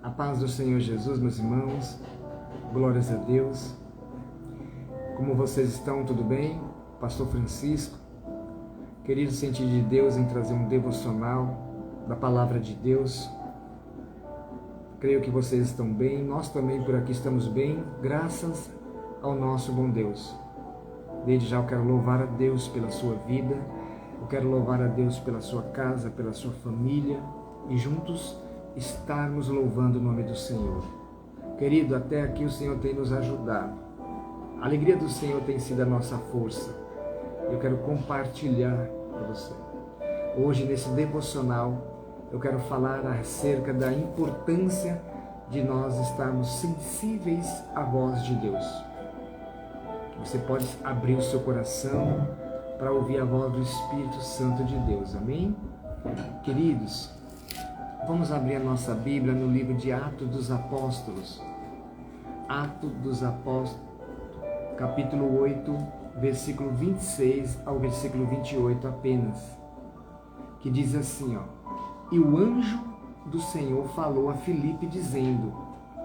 A paz do Senhor Jesus, meus irmãos, glórias a Deus. Como vocês estão? Tudo bem? Pastor Francisco, querido sentir de Deus em trazer um devocional da Palavra de Deus. Creio que vocês estão bem, nós também por aqui estamos bem, graças ao nosso bom Deus. Desde já eu quero louvar a Deus pela sua vida, eu quero louvar a Deus pela sua casa, pela sua família e juntos estarmos louvando o nome do Senhor. Querido, até aqui o Senhor tem nos ajudado. A alegria do Senhor tem sido a nossa força. Eu quero compartilhar com você. Hoje, nesse devocional, eu quero falar acerca da importância de nós estarmos sensíveis à voz de Deus. Você pode abrir o seu coração para ouvir a voz do Espírito Santo de Deus. Amém? Queridos, vamos abrir a nossa Bíblia no livro de Atos dos Apóstolos. Atos dos Apóstolos, capítulo 8, versículo 26 ao versículo 28 apenas. Que diz assim, E o anjo do Senhor falou a Filipe dizendo,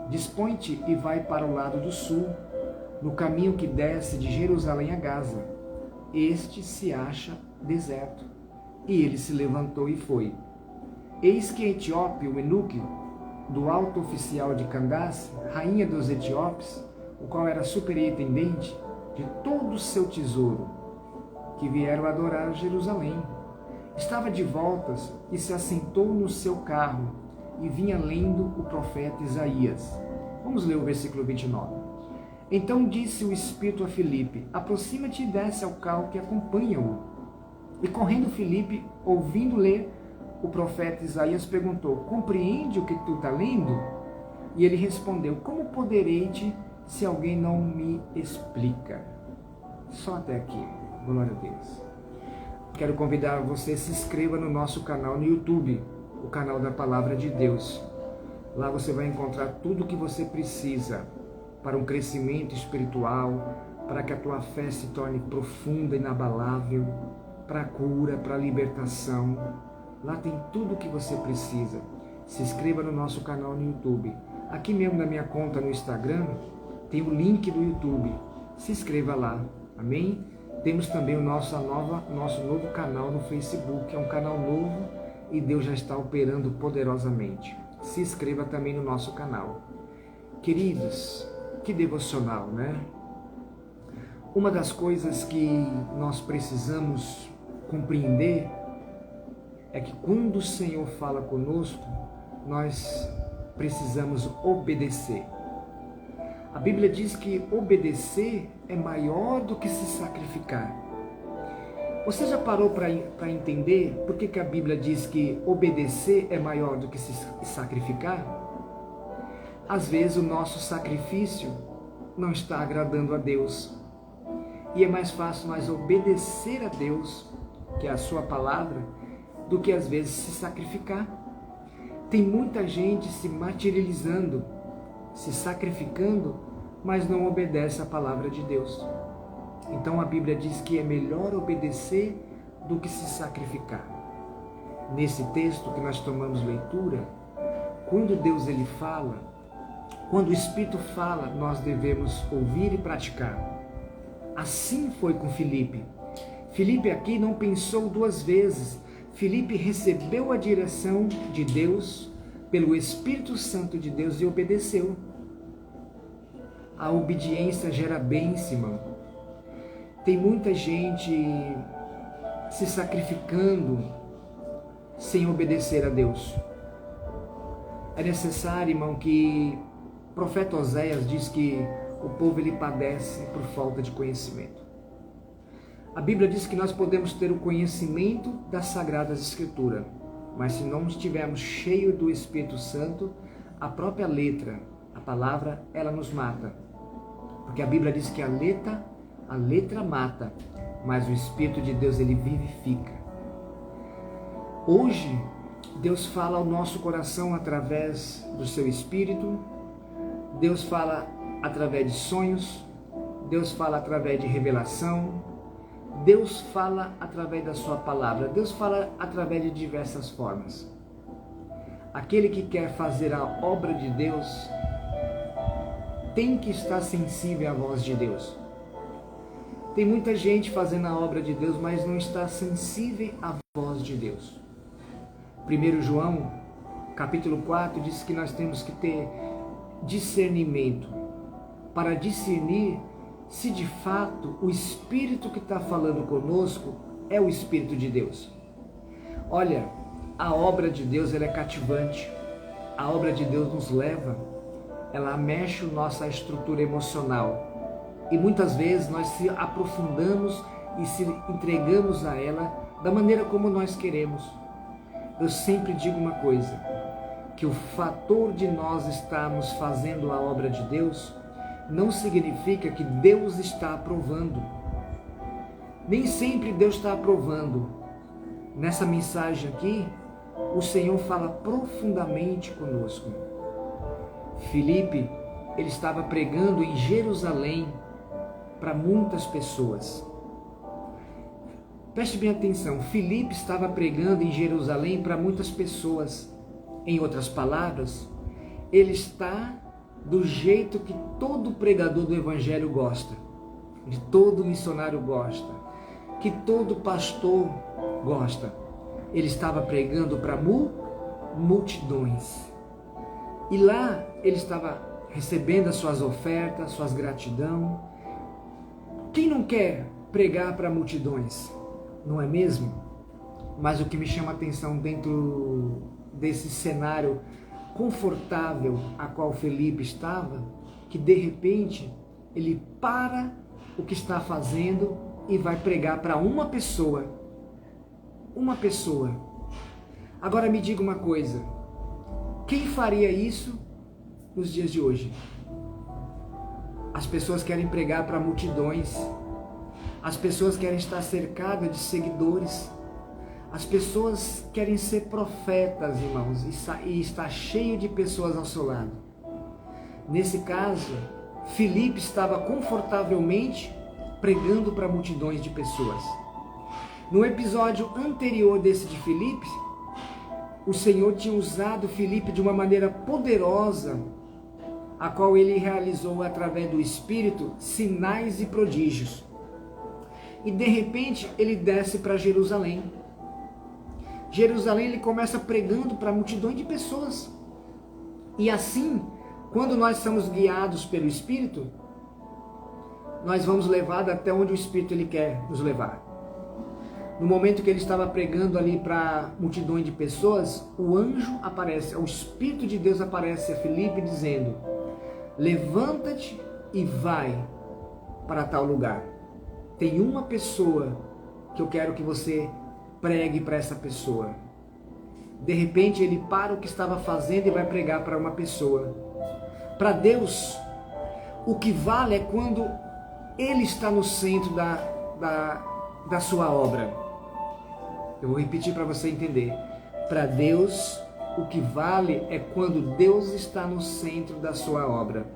Dispõe-te e vai para o lado do sul, no caminho que desce de Jerusalém a Gaza. Este se acha deserto. E ele se levantou e foi. Eis que Etíope, o eunuco do alto oficial de Candace, rainha dos etíopes, o qual era superintendente de todo o seu tesouro, que vieram adorar Jerusalém, estava de voltas e se assentou no seu carro e vinha lendo o profeta Isaías. Vamos ler o versículo 29. Então disse o Espírito a Filipe, aproxima-te e desce ao carro que acompanha-o. E correndo Filipe, ouvindo ler o profeta Isaías, perguntou, compreende o que tu está lendo? E ele respondeu, como poderei-te se alguém não me explica? Só até aqui, glória a Deus. Quero convidar você, se inscreva no nosso canal no YouTube, o canal da Palavra de Deus. Lá você vai encontrar tudo o que você precisa para um crescimento espiritual, para que a tua fé se torne profunda e inabalável, para a cura, para a libertação. Lá tem tudo o que você precisa. Se inscreva no nosso canal no YouTube. Aqui mesmo na minha conta no Instagram, tem o link do YouTube. Se inscreva lá. Amém? Temos também o nosso novo canal no Facebook. É um canal novo e Deus já está operando poderosamente. Se inscreva também no nosso canal. Queridos, que devocional, né? Uma das coisas que nós precisamos compreender é que quando o Senhor fala conosco, nós precisamos obedecer. A Bíblia diz que obedecer é maior do que se sacrificar. Você já parou para entender por que a Bíblia diz que obedecer é maior do que se sacrificar? Às vezes o nosso sacrifício não está agradando a Deus. E é mais fácil nós obedecer a Deus, que é a sua palavra, do que às vezes se sacrificar. Tem muita gente se materializando, se sacrificando, mas não obedece à palavra de Deus. Então a Bíblia diz que é melhor obedecer do que se sacrificar. Nesse texto que nós tomamos leitura, quando Deus ele fala, quando o Espírito fala, nós devemos ouvir e praticar. Assim foi com Filipe. Filipe aqui não pensou duas vezes. Filipe recebeu a direção de Deus pelo Espírito Santo de Deus e obedeceu. A obediência gera bênção, irmão. Tem muita gente se sacrificando sem obedecer a Deus. É necessário, irmão, que o profeta Oséias diz que o povo ele padece por falta de conhecimento. A Bíblia diz que nós podemos ter o conhecimento das Sagradas Escrituras, mas se não estivermos cheios do Espírito Santo, a própria letra, a palavra, ela nos mata. Porque a Bíblia diz que a letra mata, mas o Espírito de Deus, ele vivifica. Hoje, Deus fala ao nosso coração através do seu Espírito, Deus fala através de sonhos, Deus fala através de revelação, Deus fala através da sua palavra, Deus fala através de diversas formas. aquele que quer fazer a obra de Deus tem que estar sensível à voz de Deus. Tem muita gente fazendo a obra de Deus, mas não está sensível à voz de Deus. 1 João, capítulo 4, diz que nós temos que ter discernimento para discernir se de fato o Espírito que está falando conosco é o Espírito de Deus. Olha, a obra de Deus ela é cativante, a obra de Deus nos leva, ela mexe a nossa estrutura emocional e muitas vezes nós se aprofundamos e se entregamos a ela da maneira como nós queremos. Eu sempre digo uma coisa, que o fator de nós estarmos fazendo a obra de Deus não significa que Deus está aprovando. Nem sempre Deus está aprovando. Nessa mensagem aqui, o Senhor fala profundamente conosco. Filipe, ele estava pregando em Jerusalém para muitas pessoas. Preste bem atenção, Filipe estava pregando em Jerusalém para muitas pessoas. Em outras palavras, ele está do jeito que todo pregador do Evangelho gosta, de todo missionário gosta, que todo pastor gosta. Ele estava pregando para multidões. E lá ele estava recebendo as suas ofertas, suas gratidão. Quem não quer pregar para multidões? Não é mesmo? Mas o que me chama a atenção dentro desse cenário confortável a qual Filipe estava, que de repente ele para o que está fazendo e vai pregar para uma pessoa. Uma pessoa. Agora me diga uma coisa, quem faria isso nos dias de hoje? As pessoas querem pregar para multidões, as pessoas querem estar cercadas de seguidores, as pessoas querem ser profetas, irmãos, e está cheio de pessoas ao seu lado. Nesse caso, Filipe estava confortavelmente pregando para multidões de pessoas. No episódio anterior desse de Filipe, o Senhor tinha usado Filipe de uma maneira poderosa, a qual ele realizou através do Espírito sinais e prodígios. E de repente ele desce para Jerusalém. Jerusalém ele começa pregando para multidões de pessoas. E assim, quando nós somos guiados pelo Espírito, nós vamos levados até onde o Espírito ele quer nos levar. No momento que ele estava pregando ali para multidões de pessoas, o anjo aparece, o Espírito de Deus aparece a Filipe dizendo: levanta-te e vai para tal lugar. Tem uma pessoa que eu quero que você pregue para essa pessoa. De repente ele para o que estava fazendo e vai pregar para uma pessoa. Para Deus, o que vale é quando Ele está no centro da sua obra. Eu vou repetir para você entender. Para Deus, o que vale é quando Deus está no centro da sua obra.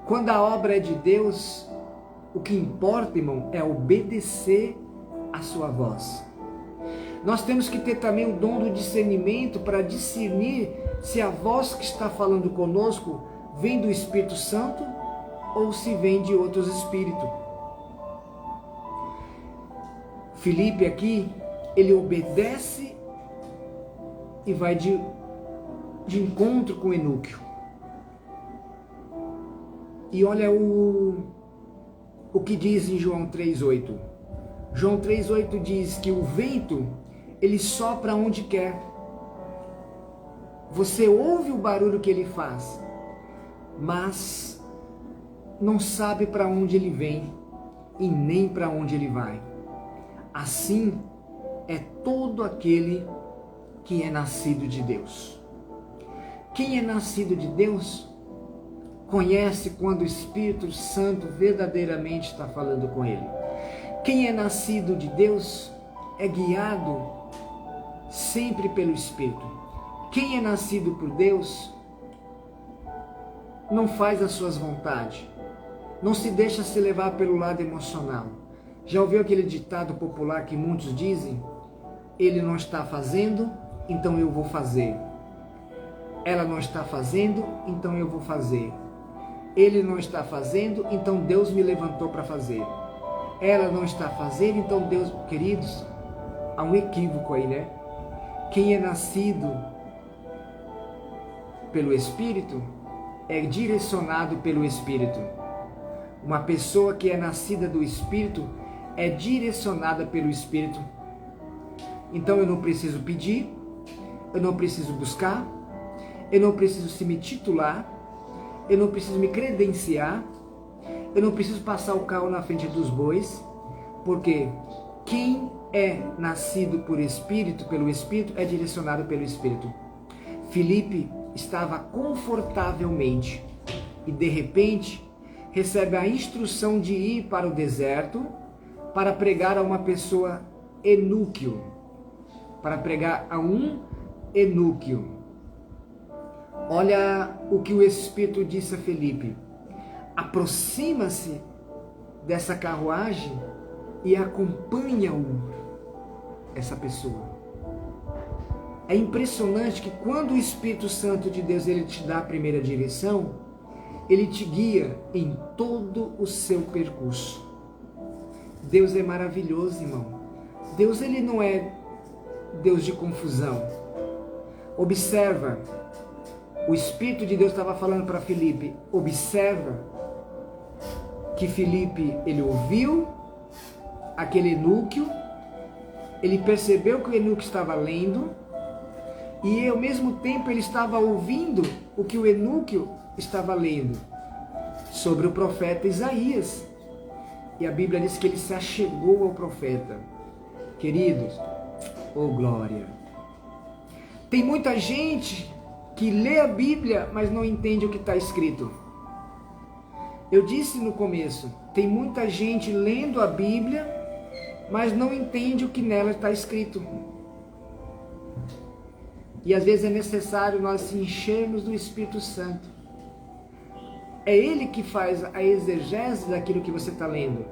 Quando a obra é de Deus, o que importa, irmão, é obedecer a sua voz. Nós temos que ter também o dom do discernimento para discernir se a voz que está falando conosco vem do Espírito Santo ou se vem de outros espíritos. Filipe aqui, ele obedece e vai de encontro com Enúquio. E olha o que diz em João 3,8. João 3,8 diz que o vento, ele sopra onde quer. Você ouve o barulho que ele faz, mas não sabe para onde ele vem e nem para onde ele vai. Assim é todo aquele que é nascido de Deus. Quem é nascido de Deus conhece quando o Espírito Santo verdadeiramente está falando com ele. Quem é nascido de Deus é guiado sempre pelo Espírito. Quem é nascido por Deus não faz as suas vontades, não se deixa se levar pelo lado emocional. Já ouviu aquele ditado popular que muitos dizem? Ele não está fazendo, então eu vou fazer. Ela não está fazendo, então eu vou fazer. Ele não está fazendo, então Deus me levantou para fazer. Ela não está fazendo, então Deus... Queridos, há um equívoco aí, né? Quem é nascido pelo Espírito é direcionado pelo Espírito. Uma pessoa que é nascida do Espírito é direcionada pelo Espírito. Então eu não preciso pedir, eu não preciso buscar, eu não preciso se me titular, eu não preciso me credenciar, eu não preciso passar o carro na frente dos bois, porque quem é nascido por Espírito, pelo Espírito, é direcionado pelo Espírito. Filipe estava confortavelmente e de repente recebe a instrução de ir para o deserto para pregar a uma pessoa enúquio, para pregar a um enúquio. Olha o que o Espírito disse a Filipe: aproxima-se dessa carruagem e acompanha-o, essa pessoa. É impressionante que quando o Espírito Santo de Deus ele te dá a primeira direção, ele te guia em todo o seu percurso. Deus é maravilhoso, irmão. Deus ele não é Deus de confusão. Observa, o Espírito de Deus estava falando para Filipe, observa que Filipe ele ouviu aquele enúquio, ele percebeu que o enúquio estava lendo, e ao mesmo tempo ele estava ouvindo o que o enúquio estava lendo sobre o profeta Isaías. E a Bíblia diz que ele se achegou ao profeta. Queridos, oh glória! Tem muita gente que lê a Bíblia, mas não entende o que está escrito. Eu disse no começo, tem muita gente lendo a Bíblia, mas não entende o que nela está escrito. E às vezes é necessário nós se enchermos do Espírito Santo. É Ele que faz a exegese daquilo que você está lendo.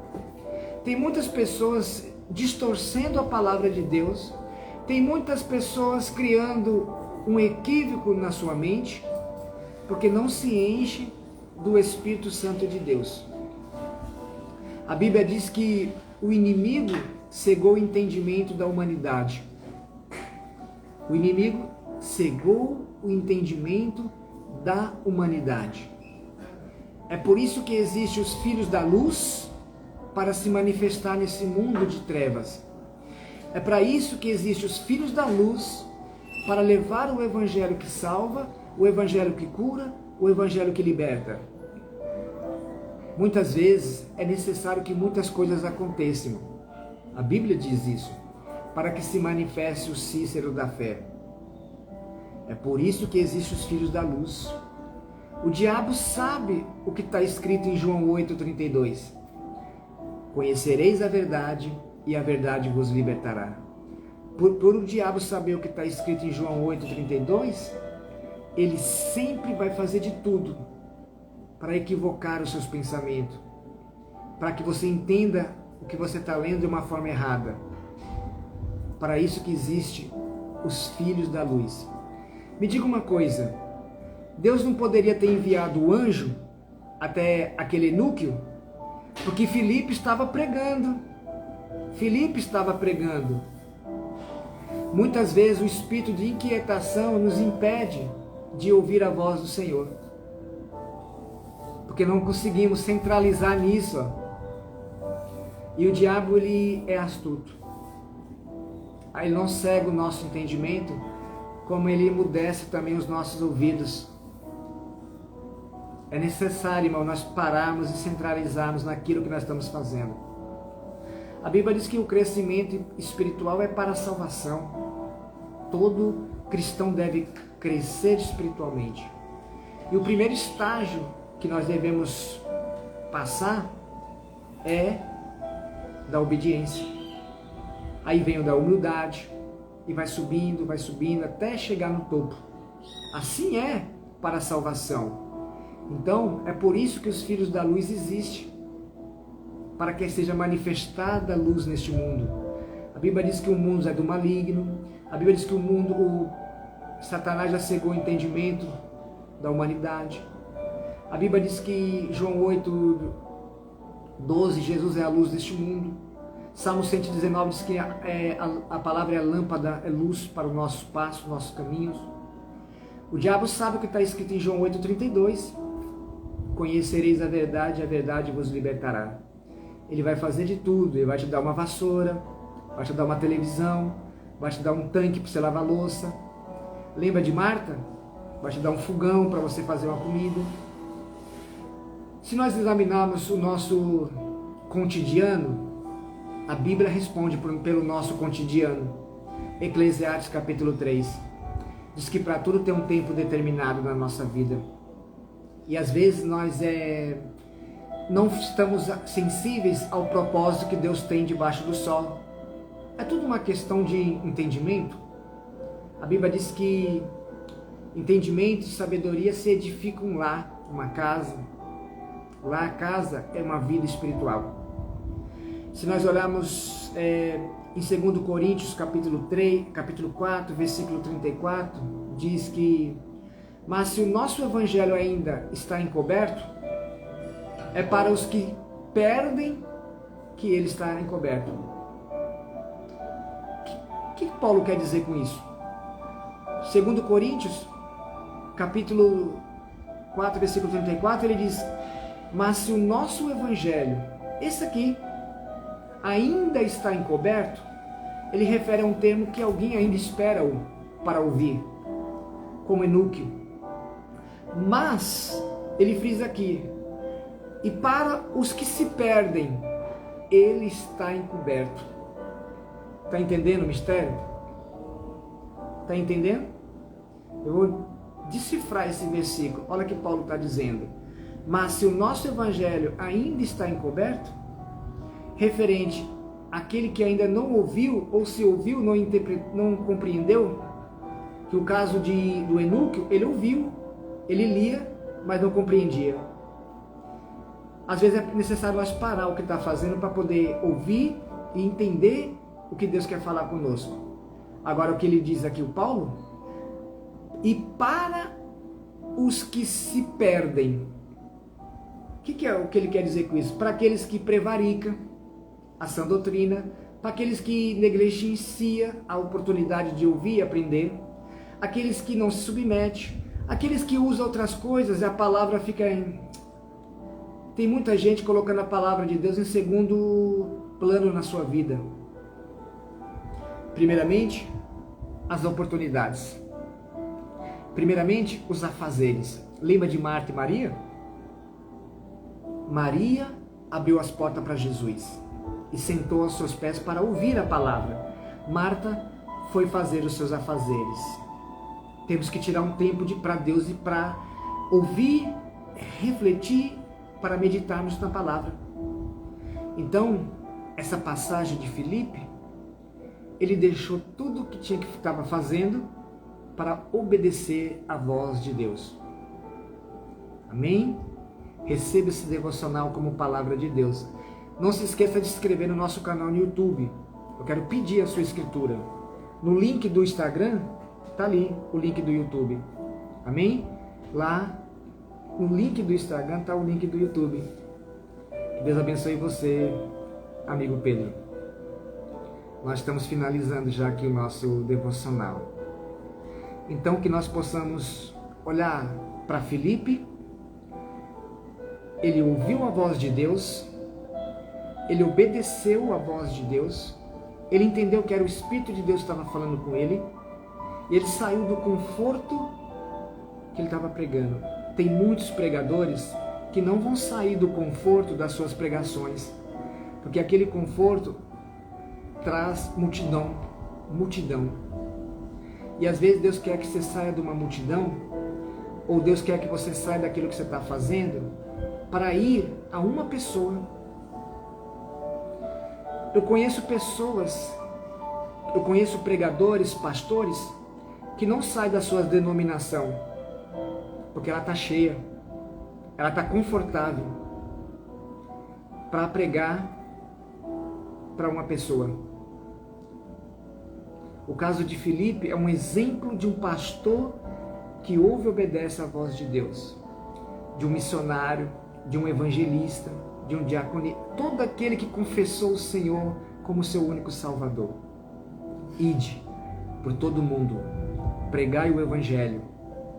Tem muitas pessoas distorcendo a palavra de Deus. Tem muitas pessoas criando um equívoco na sua mente, porque não se enche do Espírito Santo de Deus. A Bíblia diz que o inimigo cegou o entendimento da humanidade. O inimigo cegou o entendimento da humanidade. É por isso que existem os filhos da luz, para se manifestar nesse mundo de trevas. É para isso que existem os filhos da luz, para levar o evangelho que salva, o evangelho que cura, o evangelho que liberta. Muitas vezes é necessário que muitas coisas aconteçam. A Bíblia diz isso, para que se manifeste o Cícero da fé. É por isso que existem os filhos da luz. O diabo sabe o que está escrito em João 8,32. Conhecereis a verdade e a verdade vos libertará. Por o diabo saber o que está escrito em João 8,32, ele sempre vai fazer de tudo para equivocar os seus pensamentos, para que você entenda o que você está lendo de uma forma errada. Para isso que existe os filhos da luz. Me diga uma coisa, Deus não poderia ter enviado o anjo até aquele enúquio? Porque Filipe estava pregando. Muitas vezes o espírito de inquietação nos impede de ouvir a voz do Senhor. Porque não conseguimos centralizar nisso. E o diabo ele é astuto. Aí ele não cega o nosso entendimento, como ele emudece também os nossos ouvidos. É necessário, irmão, nós pararmos e centralizarmos naquilo que nós estamos fazendo. A Bíblia diz que o crescimento espiritual é para a salvação. Todo cristão deve crescer espiritualmente. E o primeiro estágio que nós devemos passar é da obediência. Aí vem o da humildade e vai subindo até chegar no topo. Assim é para a salvação. Então, é por isso que os filhos da luz existem, para que seja manifestada a luz neste mundo. A Bíblia diz que o mundo é do maligno, a Bíblia diz que o mundo Satanás já cegou o entendimento da humanidade. A Bíblia diz que, João 8:12, Jesus é a luz deste mundo. Salmo 119 diz que a palavra é a lâmpada, é luz para o nosso passo, nossos caminhos. O diabo sabe o que está escrito em João 8:32. Conhecereis a verdade vos libertará. Ele vai fazer de tudo, ele vai te dar uma vassoura, vai te dar uma televisão, vai te dar um tanque para você lavar a louça. Lembra de Marta? Vai te dar um fogão para você fazer uma comida. Se nós examinarmos o nosso cotidiano, a Bíblia responde pelo nosso cotidiano. Eclesiastes capítulo 3 diz que para tudo tem um tempo determinado na nossa vida. E às vezes nós não estamos sensíveis ao propósito que Deus tem debaixo do sol. É tudo uma questão de entendimento. A Bíblia diz que entendimento e sabedoria se edificam lá, uma casa. Lá a casa é uma vida espiritual. Se nós olharmos em 2 Coríntios capítulo 4, versículo 34, diz que: mas se o nosso evangelho ainda está encoberto, é para os que perdem que ele está encoberto. O que Paulo quer dizer com isso? 2 Coríntios, capítulo 4, versículo 34, ele diz: mas se o nosso evangelho, esse aqui, ainda está encoberto, ele refere a um termo que alguém ainda espera para ouvir, como Enúquio. Mas, ele frisa aqui: e para os que se perdem, ele está encoberto. Está entendendo o mistério? Está entendendo? Eu vou decifrar esse versículo. Olha o que Paulo está dizendo. Mas se o nosso evangelho ainda está encoberto, referente àquele que ainda não ouviu, ou se ouviu, não compreendeu, que o caso do Enúquio, ele ouviu, ele lia, mas não compreendia. Às vezes é necessário nós parar o que está fazendo para poder ouvir e entender o que Deus quer falar conosco. Agora o que ele diz aqui, o Paulo: e para os que se perdem. O que é o que ele quer dizer com isso? Para aqueles que prevaricam a sã doutrina, para aqueles que negligenciam a oportunidade de ouvir e aprender, aqueles que não se submetem, aqueles que usam outras coisas e a palavra fica em... Tem muita gente colocando a palavra de Deus em segundo plano na sua vida. Primeiramente, as oportunidades. Primeiramente, os afazeres. Lembra de Marta e Maria? Maria abriu as portas para Jesus e sentou aos seus pés para ouvir a palavra. Marta foi fazer os seus afazeres. Temos que tirar um tempo para Deus e para ouvir, refletir, para meditarmos na palavra. Então, essa passagem de Filipe, ele deixou tudo o que estava fazendo para obedecer à voz de Deus. Amém? Receba esse devocional como palavra de Deus. Não se esqueça de se inscrever no nosso canal no YouTube. Eu quero pedir a sua escritura. No link do Instagram, está ali o link do YouTube. Amém? Lá no link do Instagram está o link do YouTube. Que Deus abençoe você, amigo Pedro. Nós estamos finalizando já aqui o nosso devocional. Então que nós possamos olhar para Filipe. Ele ouviu a voz de Deus, ele obedeceu a voz de Deus, ele entendeu que era o Espírito de Deus que estava falando com ele, e ele saiu do conforto que ele estava pregando. Tem muitos pregadores que não vão sair do conforto das suas pregações, porque aquele conforto traz multidão. E às vezes Deus quer que você saia de uma multidão, ou Deus quer que você saia daquilo que você está fazendo, para ir a uma pessoa. Eu conheço pregadores, pastores, que não saem da sua denominação, porque ela está cheia, ela está confortável para pregar para uma pessoa. O caso de Filipe é um exemplo de um pastor que ouve e obedece à voz de Deus, de um missionário, de um evangelista, de um diácono, todo aquele que confessou o Senhor como seu único Salvador. Ide por todo o mundo, pregai o Evangelho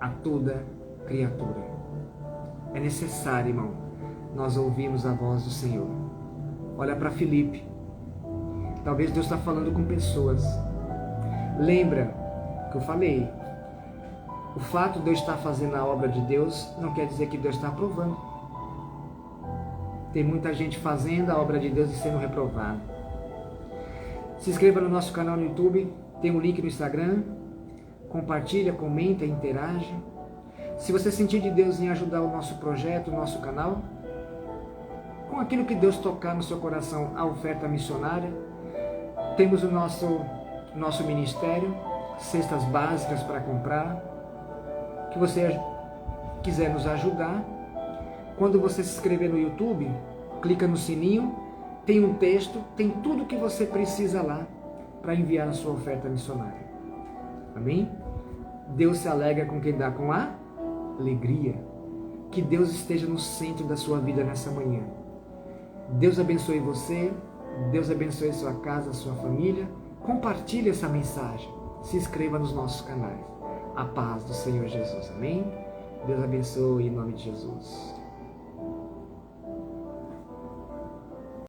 a toda criatura. É necessário, irmão, nós ouvirmos a voz do Senhor. Olha para Filipe. Talvez Deus está falando com pessoas. Lembra que eu falei, o fato de eu estar fazendo a obra de Deus não quer dizer que Deus está aprovando. Tem muita gente fazendo a obra de Deus e sendo reprovada. Se inscreva no nosso canal no YouTube, tem um link no Instagram, compartilha, comenta, interage. Se você sentir de Deus em ajudar o nosso projeto, o nosso canal, com aquilo que Deus tocar no seu coração, a oferta missionária, temos o nosso ministério, cestas básicas para comprar, que você quiser nos ajudar. Quando você se inscrever no YouTube, clica no sininho, tem um texto, tem tudo o que você precisa lá para enviar a sua oferta missionária. Amém? Deus se alegra com quem dá com alegria. Que Deus esteja no centro da sua vida nessa manhã. Deus abençoe você, Deus abençoe sua casa, sua família. Compartilhe essa mensagem. Se inscreva nos nossos canais. A paz do Senhor Jesus. Amém? Deus abençoe em nome de Jesus.